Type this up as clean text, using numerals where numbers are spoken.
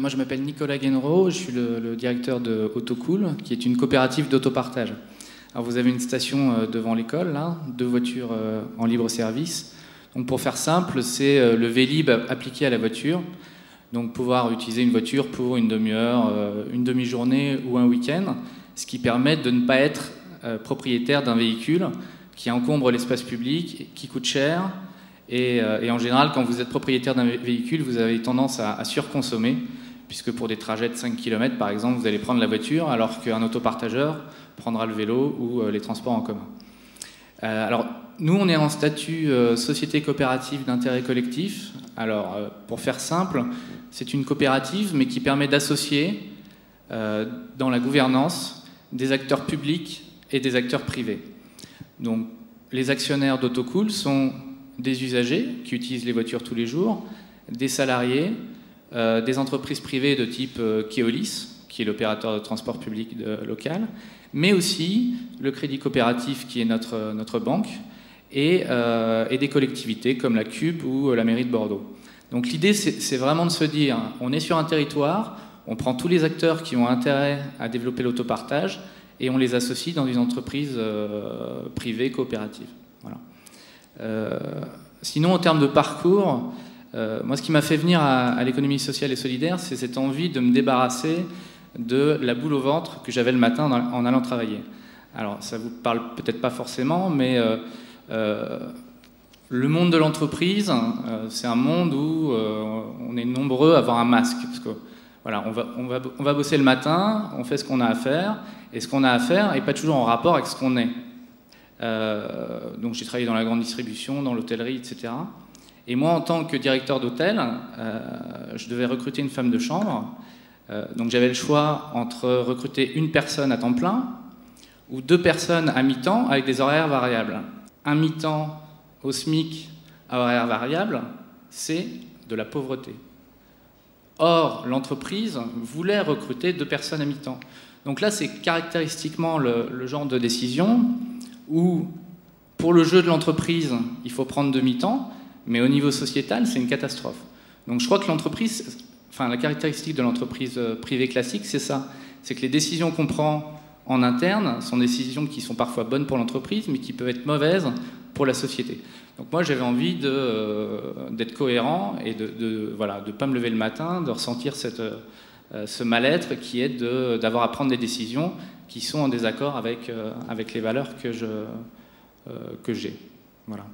Moi, je m'appelle Nicolas Guéneraud, je suis le directeur de Autocool, qui est une coopérative d'autopartage. Alors, vous avez une station devant l'école, là, 2 voitures en libre service. Donc, pour faire simple, c'est le Vélib appliqué à la voiture. Donc, pouvoir utiliser une voiture pour une demi-heure, une demi-journée ou un week-end, ce qui permet de ne pas être propriétaire d'un véhicule qui encombre l'espace public, qui coûte cher. Et en général, quand vous êtes propriétaire d'un véhicule, vous avez tendance à surconsommer, puisque pour des trajets de 5 km, par exemple, vous allez prendre la voiture, alors qu'un autopartageur prendra le vélo ou les transports en commun. Alors, nous, on est en statut société coopérative d'intérêt collectif. Alors, pour faire simple, c'est une coopérative, mais qui permet d'associer dans la gouvernance des acteurs publics et des acteurs privés. Donc, les actionnaires d'Autocool sont des usagers qui utilisent les voitures tous les jours, des salariés, des entreprises privées de type Keolis, qui est l'opérateur de transport public local, mais aussi le Crédit Coopératif, qui est notre banque, et des collectivités comme la CUB ou la mairie de Bordeaux. Donc l'idée, c'est vraiment de se dire, on est sur un territoire, on prend tous les acteurs qui ont intérêt à développer l'autopartage, et on les associe dans une entreprise privée coopérative. Voilà. Sinon, en termes de parcours, moi, ce qui m'a fait venir à l'économie sociale et solidaire, c'est cette envie de me débarrasser de la boule au ventre que j'avais le matin en allant travailler. Alors, ça vous parle peut-être pas forcément, mais le monde de l'entreprise, c'est un monde où on est nombreux à avoir un masque. Parce que, voilà, on va bosser le matin, on fait ce qu'on a à faire, et ce qu'on a à faire n'est pas toujours en rapport avec ce qu'on est. Donc j'ai travaillé dans la grande distribution, dans l'hôtellerie, etc. Et moi, en tant que directeur d'hôtel, je devais recruter une femme de chambre. Donc j'avais le choix entre recruter une personne à temps plein ou 2 personnes à mi-temps avec des horaires variables. Un mi-temps au SMIC à horaire variable, c'est de la pauvreté. Or, l'entreprise voulait recruter 2 personnes à mi-temps. Donc là, c'est caractéristiquement le genre de décision où, pour le jeu de l'entreprise, il faut prendre de mi-temps, mais au niveau sociétal, c'est une catastrophe. Donc je crois que l'entreprise, enfin la caractéristique de l'entreprise privée classique, c'est ça. C'est que les décisions qu'on prend en interne sont des décisions qui sont parfois bonnes pour l'entreprise, mais qui peuvent être mauvaises pour la société. Donc moi, j'avais envie d'être cohérent et de pas me lever le matin, de ressentir ce mal-être qui est d'avoir à prendre des décisions qui sont en désaccord avec les valeurs que j'ai. Voilà.